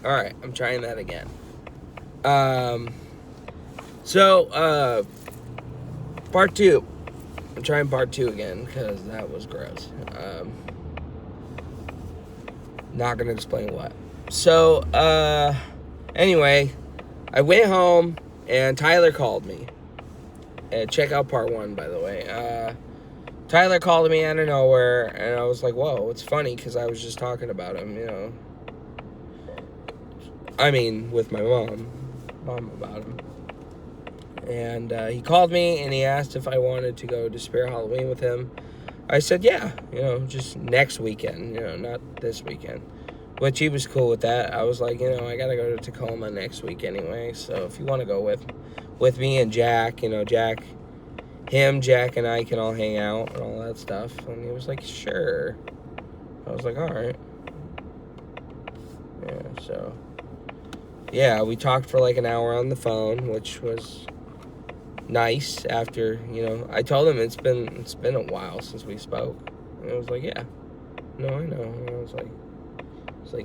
Alright, I'm trying that again. So, part 2. I'm trying part 2 again, because that was gross. Not gonna explain what. So, anyway, I went home, and Tyler called me. Check out part 1, by the way. Tyler called me out of nowhere, and I was like, whoa, it's funny, because I was just talking about him, you know. I mean, with my mom about him. And he called me, and he asked if I wanted to go to Spirit Halloween with him. I said, yeah, you know, just next weekend, you know, not this weekend. Which he was cool with that. I was like, you know, I gotta go to Tacoma next week anyway, so if you want to go with me and Jack, you know, Jack and I can all hang out and all that stuff. And he was like, sure. I was like, all right. Yeah, so yeah, we talked for like an hour on the phone, which was nice. After, you know, I told him it's been a while since we spoke, and it was like, yeah, no, I know. And I was like,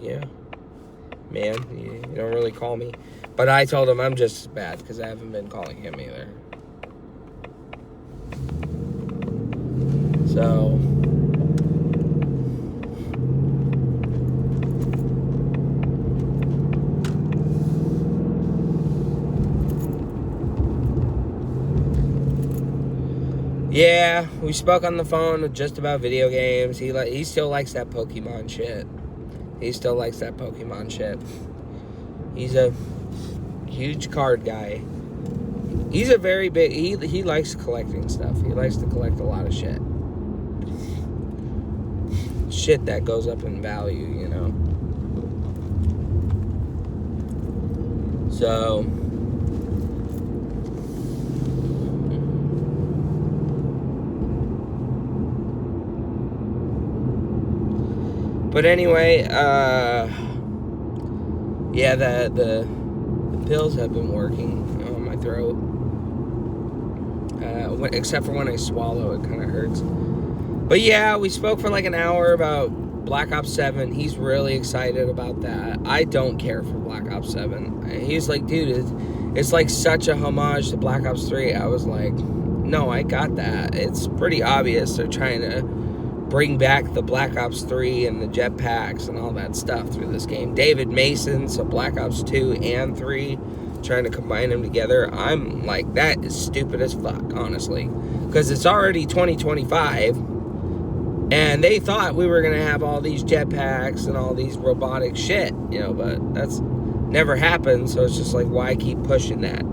yeah, man, you don't really call me. But I told him I'm just as bad because I haven't been calling him either. So, yeah, we spoke on the phone just about video games. He still likes that Pokemon shit. He's a huge card guy. He's a very big... He likes collecting stuff. He likes to collect a lot of shit. Shit that goes up in value, you know. So... But anyway, yeah, the pills have been working on my throat. Except for when I swallow, it kind of hurts. But yeah, we spoke for like an hour about Black Ops 7. He's really excited about that. I don't care for Black Ops 7. He's like, dude, it's like such a homage to Black Ops 3. I was like, no, I got that. It's pretty obvious they're trying to bring back the Black Ops 3 and the jetpacks and all that stuff through this game. David Mason, so Black Ops 2 and 3, trying to combine them together. I'm like, that is stupid as fuck, honestly. Because it's already 2025, and they thought we were going to have all these jetpacks and all these robotic shit, you know, but that's never happened, so it's just like, why keep pushing that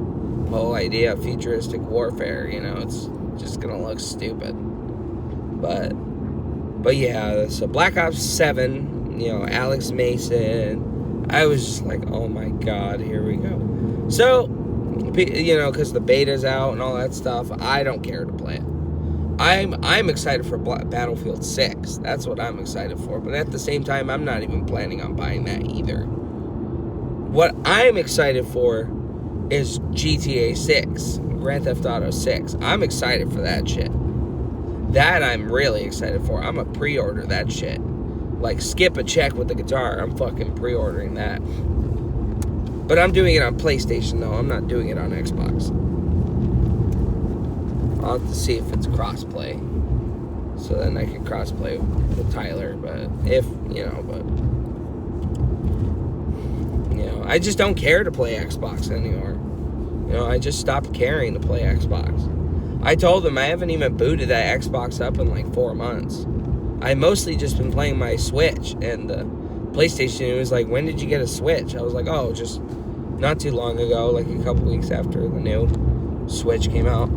whole idea of futuristic warfare, you know? It's just going to look stupid. But yeah, so Black Ops 7, you know, Alex Mason, I was just like, oh my god, here we go. So, you know, because the beta's out and all that stuff, I don't care to play it. I'm excited for Battlefield 6. That's what I'm excited for. But at the same time, I'm not even planning on buying that either. What I'm excited for is GTA 6, Grand Theft Auto 6. I'm excited for that shit. That I'm really excited for. I'm going to pre-order that shit. Like, skip a check with the guitar. I'm fucking pre-ordering that. But I'm doing it on PlayStation, though. I'm not doing it on Xbox. I'll have to see if it's crossplay. So then I can crossplay with Tyler. But if, you know, I just don't care to play Xbox anymore. You know, I just stopped caring to play Xbox. I told them I haven't even booted that Xbox up in like 4 months. I mostly just been playing my Switch, and the PlayStation was like, when did you get a Switch? I was like, oh, just not too long ago, like a couple weeks after the new Switch came out.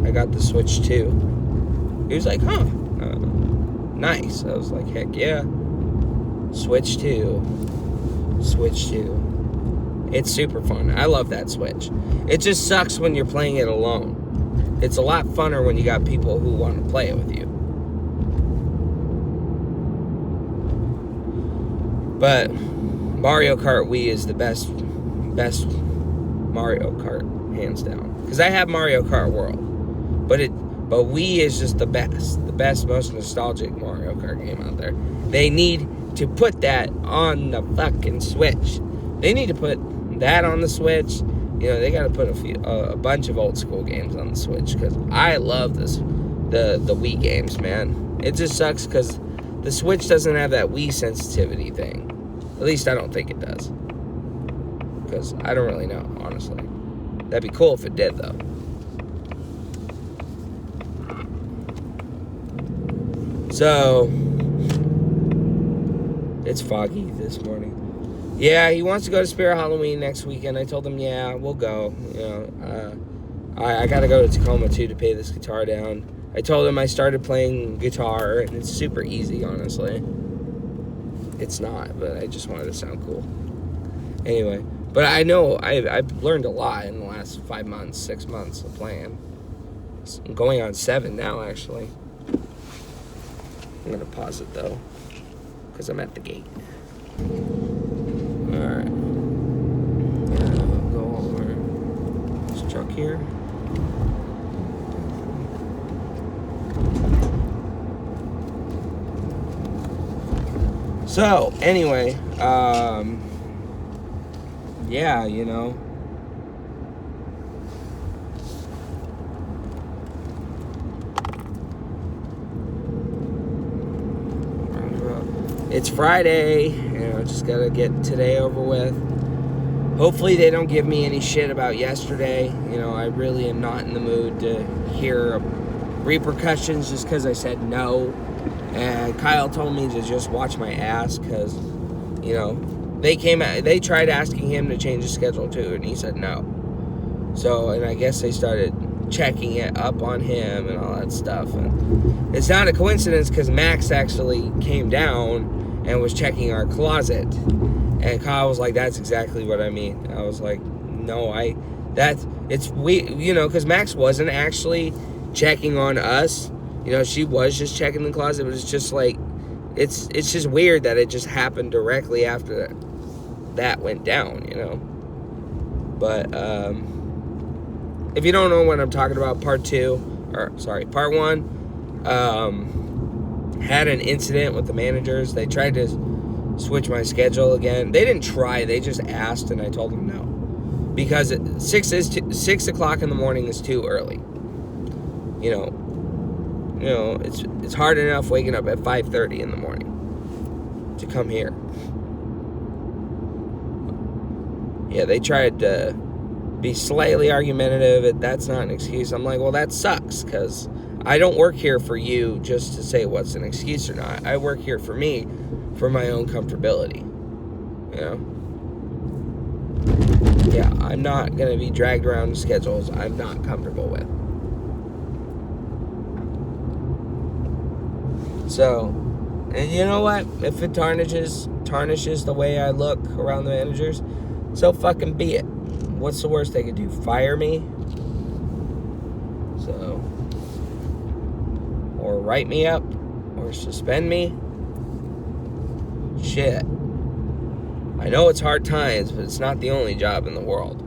I got the Switch 2. He was like, huh, nice. I was like, heck yeah. Switch 2. It's super fun. I love that Switch. It just sucks when you're playing it alone. It's a lot funner when you got people who want to play it with you. But Mario Kart Wii is the best Mario Kart, hands down. Because I have Mario Kart World, but Wii is just the best, most nostalgic Mario Kart game out there. They need to put that on the fucking Switch. They need to put that on the Switch. You know, they got to put a bunch of old school games on the Switch, because I love the Wii games, man. It just sucks because the Switch doesn't have that Wii sensitivity thing. At least I don't think it does. Because I don't really know, honestly. That'd be cool if it did, though. So, it's foggy this morning. Yeah, he wants to go to Spirit Halloween next weekend. I told him, yeah, we'll go. You know, I got to go to Tacoma, too, to pay this guitar down. I told him I started playing guitar, and it's super easy, honestly. It's not, but I just wanted to sound cool. Anyway, but I know I've learned a lot in the last 5 months, 6 months of playing. I'm going on 7 now, actually. I'm going to pause it, though, because I'm at the gate. Alright. Go over this truck here. So, anyway, yeah, you know. It's Friday, you know, just gotta get today over with. Hopefully they don't give me any shit about yesterday. You know, I really am not in the mood to hear repercussions just because I said no. And Kyle told me to just watch my ass because, you know, they tried asking him to change his schedule too, and he said no. So, and I guess they started checking it up on him and all that stuff. And it's not a coincidence because Max actually came down and was checking our closet. And Kyle was like, that's exactly what I mean. I was like, no, you know, because Max wasn't actually checking on us. You know, she was just checking the closet, but it's just like, it's just weird that it just happened directly after that went down, you know. But, if you don't know what I'm talking about, part 1, had an incident with the managers. They tried to switch my schedule again. They didn't try, they just asked, and I told them no. Because 6 o'clock in the morning is too early. You know, it's hard enough waking up at 5:30 in the morning to come here. Yeah, they tried to be slightly argumentative. That's not an excuse. I'm like, well, that sucks, because I don't work here for you just to say what's an excuse or not. I work here for me, for my own comfortability. You know? Yeah, I'm not going to be dragged around schedules I'm not comfortable with. So, and you know what? If it tarnishes the way I look around the managers, so fucking be it. What's the worst they could do? Fire me? So, or write me up, or suspend me? Shit. I know it's hard times, but it's not the only job in the world.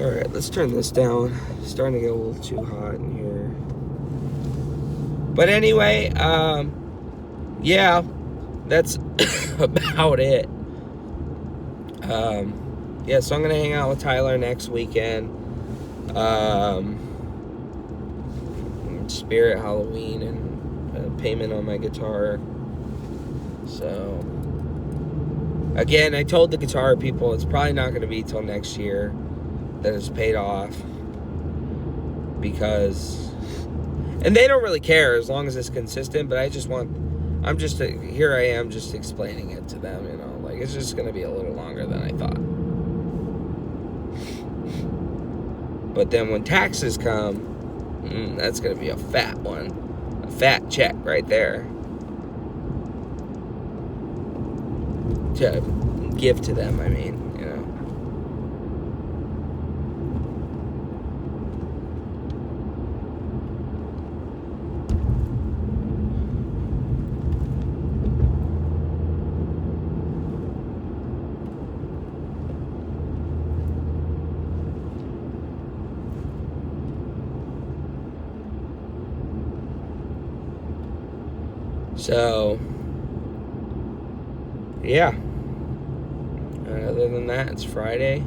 Alright, let's turn this down. It's starting to get a little too hot in here. But anyway, yeah, that's about it. Yeah, so I'm gonna hang out with Tyler next weekend. Spirit Halloween and payment on my guitar. So, again, I told the guitar people it's probably not gonna be till next year that it's paid off, because, and they don't really care as long as it's consistent, but here I am just explaining it to them, you know, like, it's just gonna be a little longer than I thought. But then when taxes come, that's gonna be a fat one, a fat check right there to give to them, I mean, you know. So, yeah. Other than that, it's Friday.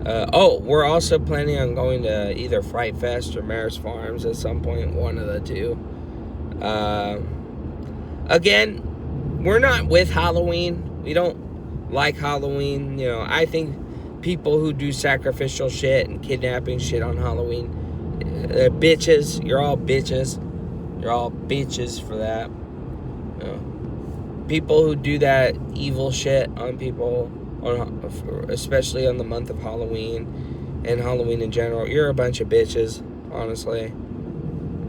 We're also planning on going to either Fright Fest or Maris Farms at some point, one of the two. Again, we're not with Halloween. We don't like Halloween. You know, I think people who do sacrificial shit and kidnapping shit on Halloween, they're bitches. You're all bitches. You're all bitches for that. You know, people who do that evil shit on people, especially on the month of Halloween and Halloween in general, you're a bunch of bitches, honestly.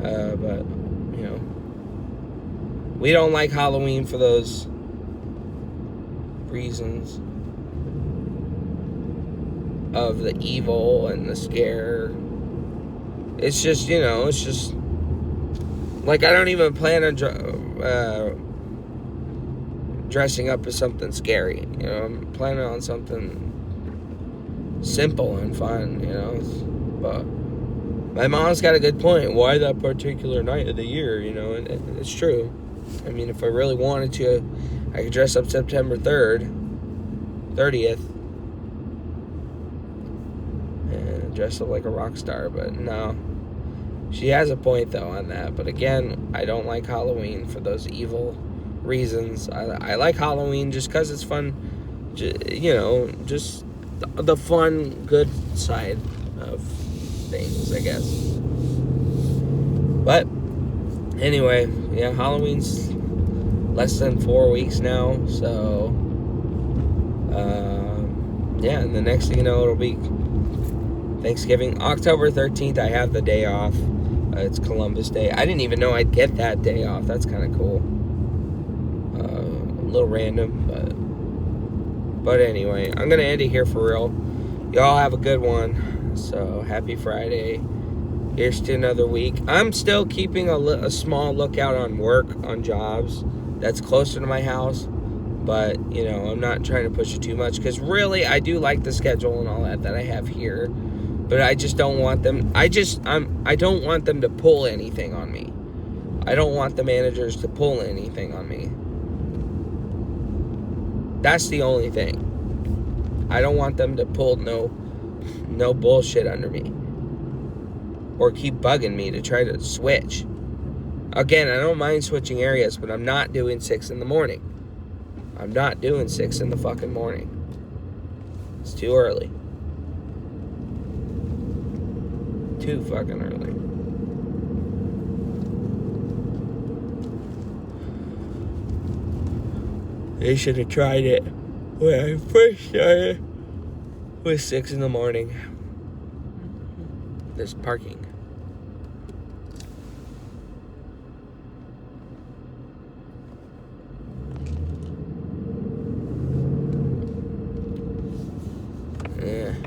But, you know, we don't like Halloween for those reasons of the evil and the scare. It's just, you know, it's just like I don't even plan on dressing up as something scary. You know, I'm planning on something simple and fun, you know. But my mom's got a good point. Why that particular night of the year, you know? And it's true. I mean, if I really wanted to, I could dress up September 30th. And dress up like a rock star, but no. She has a point, though, on that. But again, I don't like Halloween for those evil reasons. I like Halloween just because it's fun. You know, just the fun, good side of things, I guess. But anyway, yeah, Halloween's less than 4 weeks now. So, yeah, and the next thing you know, it'll be Thanksgiving. October 13th, I have the day off. It's Columbus Day. I didn't even know I'd get that day off. That's kind of cool. A little random, but anyway, I'm going to end it here for real. Y'all have a good one. So, happy Friday. Here's to another week. I'm still keeping a small lookout on work, on jobs that's closer to my house. But, you know, I'm not trying to push it too much. Because really, I do like the schedule and all that I have here. But I just don't want them. I don't want them to pull anything on me. I don't want the managers to pull anything on me. That's the only thing. I don't want them to pull no bullshit under me. Or keep bugging me to try to switch. Again, I don't mind switching areas, but I'm not doing 6 in the morning. I'm not doing 6 in the fucking morning. It's too early. Too fucking early. They should have tried it when I first started with 6 in the morning. There's parking.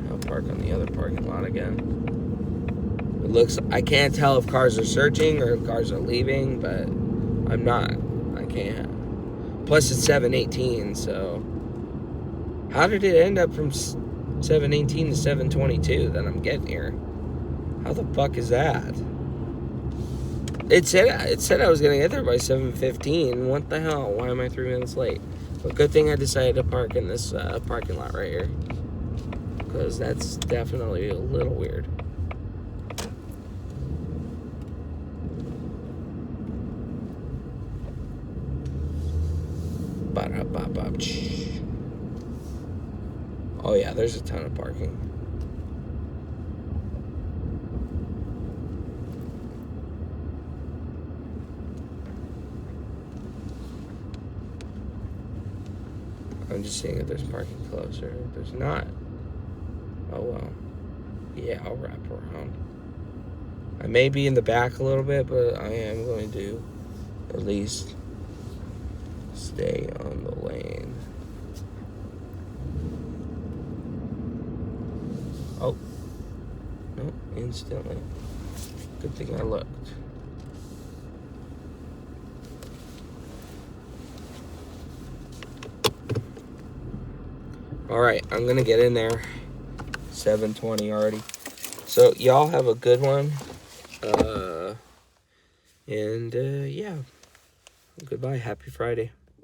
I'll park on the other parking lot again. It looks, I can't tell if cars are searching or if cars are leaving, but I'm not. I can't. Plus it's 7:18, so how did it end up from 7:18 to 7:22 that I'm getting here? How the fuck is that? It said I was gonna get there by 7:15. What the hell? Why am I 3 minutes late? But good thing I decided to park in this parking lot right here, because that's definitely a little weird. Oh yeah, there's a ton of parking. I'm just seeing if there's parking closer. If there's not, oh well. Yeah, I'll wrap around. I may be in the back a little bit, but I am going to at least stay on the lane. Oh. No, instantly. Good thing I looked. Alright, I'm going to get in there. 7:20 already. So, y'all have a good one. Yeah. Goodbye. Happy Friday.